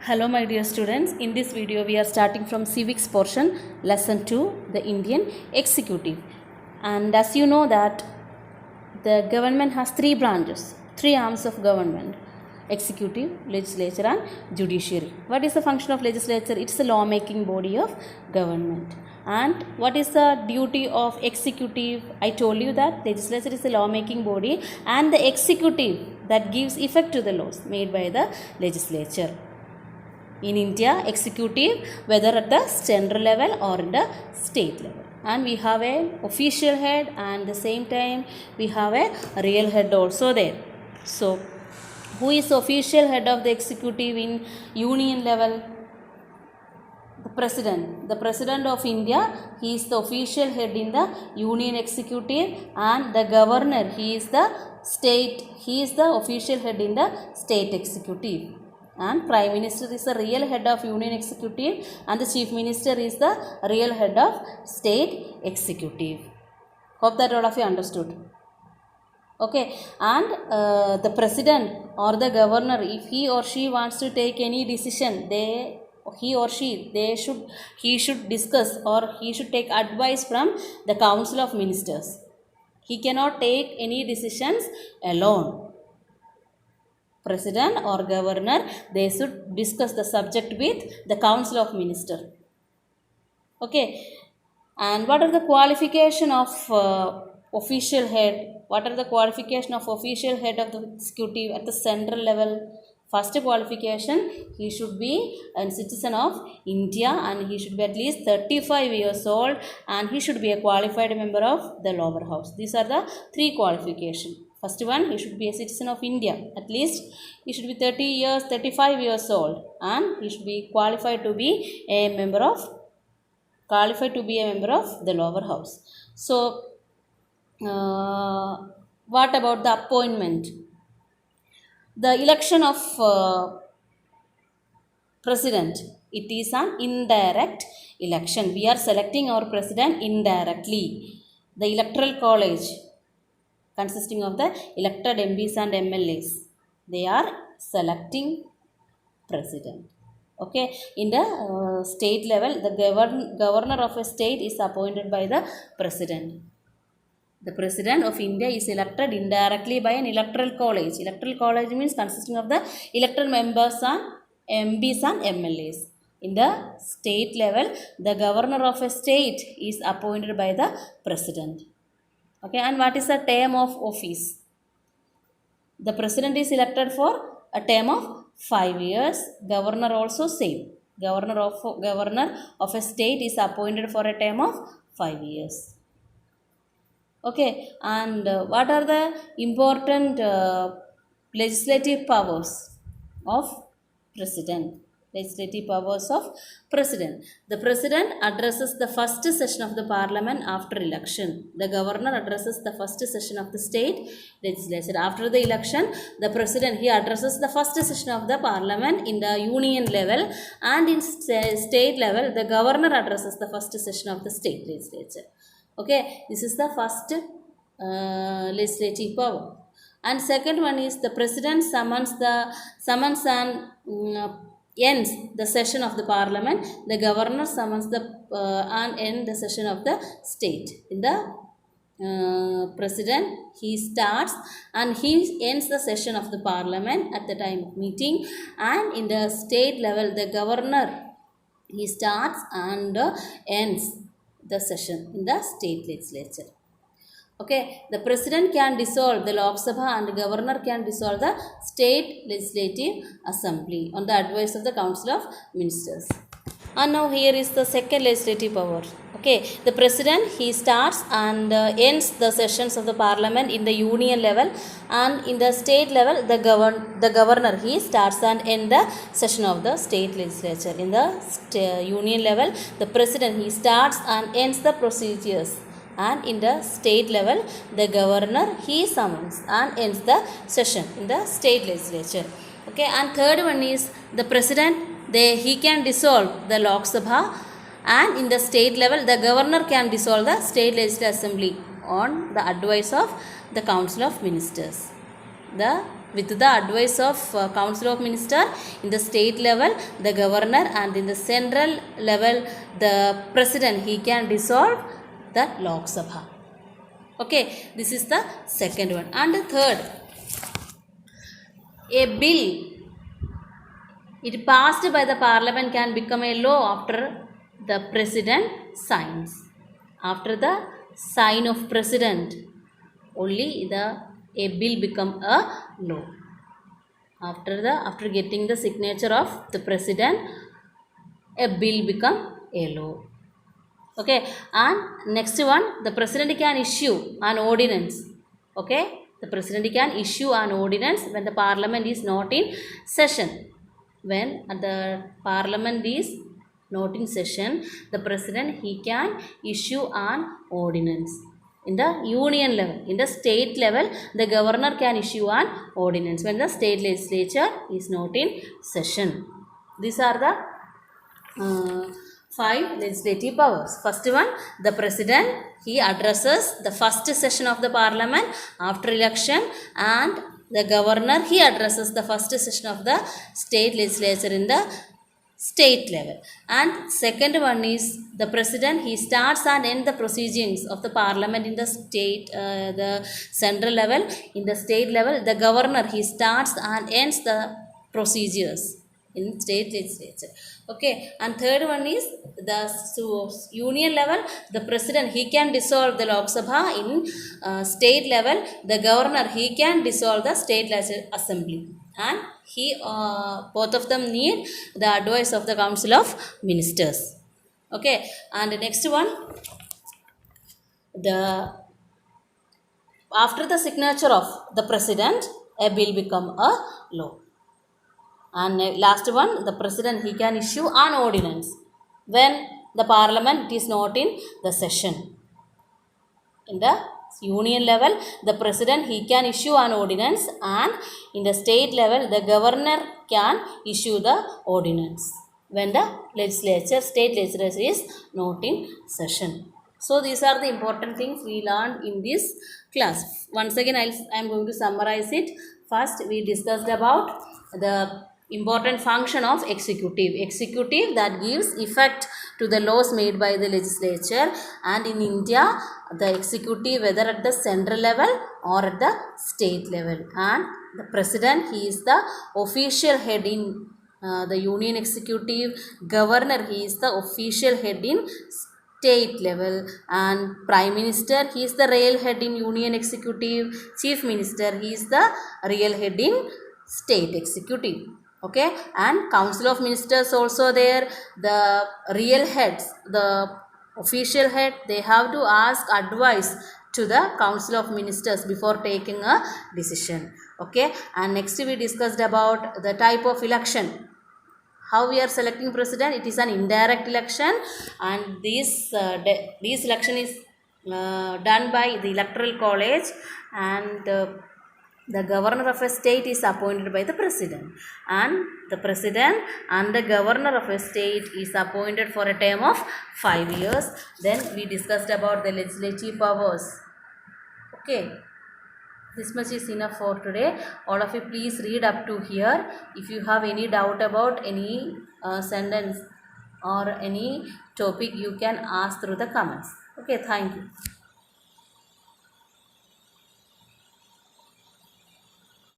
Hello my dear students, in this video we are starting from civics portion, lesson 2, the Indian executive. And as you know that the government has three branches, three arms of government: executive, legislature and judiciary. What is the function of legislature? It's a lawmaking body of government. And what is the duty of executive? I told you that legislature is a lawmaking body and the executive that gives effect to the laws made by the legislature. In India, executive, whether at the central level or in the state level. And we have an official head, and at the same time we have a real head also there. So, who is the official head of the executive in union level? The president. The president of India, he is the official head in the union executive, and the governor, he is the official head in the state executive. And prime minister is the real head of union executive, and the chief minister is the real head of state executive. Hope that all of you understood. Okay, and the president or the governor, if he or she wants to take any decision, he should discuss, or he should take advice from the council of ministers. He cannot take any decisions alone. President or governor, they should discuss the subject with the council of minister. Okay, and what are the qualification of official head? What are the qualification of official head of the executive at the central level? First qualification, he should be a citizen of India, and he should be at least 35 years old, and he should be a qualified member of the lower house. These are the three qualifications. First one, he should be a citizen of India. At least he should be 35 years old, and he should be qualified to be a member of the lower house. So, what about the appointment? The election of president, it is an indirect election. We are selecting our president indirectly. The electoral college, consisting of the elected MPs and MLAs, they are selecting president. Okay, in the state level, the governor of a state is appointed by the president. The president of India is elected indirectly by an electoral college. Electoral college means consisting of the elected members and MPs and MLAs. In the state level, the governor of a state is appointed by the president. Okay, and what is the term of office? The president is elected for a term of 5 years. Governor also same. Governor of a state is appointed for a term of 5 years. Okay, and what are the important legislative powers of president? Legislative powers of president. The president addresses the first session of the parliament after election. The governor addresses the first session of the state legislature. After the election, the president, he addresses the first session of the parliament in the union level, and in state level, the governor addresses the first session of the state legislature. Okay, this is the first legislative power. And second one is the president summons and ends the session of the parliament. The governor summons and ends the session of the state. In the president, he starts and he ends the session of the parliament at the time of meeting. And in the state level, the governor, he starts and ends the session in the state legislature. Okay, the president can dissolve the Lok Sabha, and the governor can dissolve the state legislative assembly on the advice of the council of ministers. And now here is the second legislative power. Okay, the president, he starts and ends the sessions of the parliament in the union level, and in the state level, the governor, he starts and ends the session of the state legislature. In the union level, the president, he starts and ends the procedures, and in the state level, the governor, he summons and ends the session in the state legislature. Okay, and third one is the president, he can dissolve the Lok Sabha, and in the state level, the governor can dissolve the state legislative assembly on the advice of the council of ministers. The with the advice of Council of Minister. In the state level, the governor, and in the central level, the president, he can dissolve the Lok Sabha. Okay, this is the second one. And the third, a bill, it passed by the parliament, can become a law after the president signs. After the sign of president, only a bill become a law. After getting the signature of the president, a bill become a law. Okay, and next one, the president can issue an ordinance. Okay, the president can issue an ordinance when the parliament is not in session. When the parliament is not in session, the president, he can issue an ordinance. In the union level, in the state level, the governor can issue an ordinance when the state legislature is not in session. These are the 5 legislative powers. First one, the president, he addresses the first session of the parliament after election, and the governor, he addresses the first session of the state legislature in the state level. And second one is the president, he starts and ends the proceedings of the parliament in the state, the central level. In the state level, the governor, he starts and ends the procedures in state legislature. Okay, and third one is the union level, the president, he can dissolve the Lok Sabha. In state level, the governor, he can dissolve the state legislative assembly, and both of them need the advice of the Council of Ministers. Okay, and the next one, after the signature of the president, a bill become a law. And last one, the president, he can issue an ordinance when the parliament is not in the session. In the union level, the president, he can issue an ordinance, and in the state level, the governor can issue the ordinance when the state legislature is not in session. So these are the important things we learned in this class. Once again, I am going to summarize it. First, we discussed about the important function of executive that gives effect to the laws made by the legislature. And in India, the executive, whether at the central level or at the state level, and the president, he is the official head in the union executive. Governor, he is the official head in state level, and prime minister, he is the real head in union executive. Chief minister, he is the real head in state executive. Okay, and Council of Ministers also there, the real heads, the official head, they have to ask advice to the Council of Ministers before taking a decision. Okay, and next we discussed about the type of election. How we are selecting president? It is an indirect election, and this election is done by the electoral college, and the governor of a state is appointed by the president, and the president and the governor of a state is appointed for a term of 5 years. Then we discussed about the legislative powers. Okay, this much is enough for today. All of you please read up to here. If you have any doubt about any sentence or any topic, you can ask through the comments. Okay, thank you.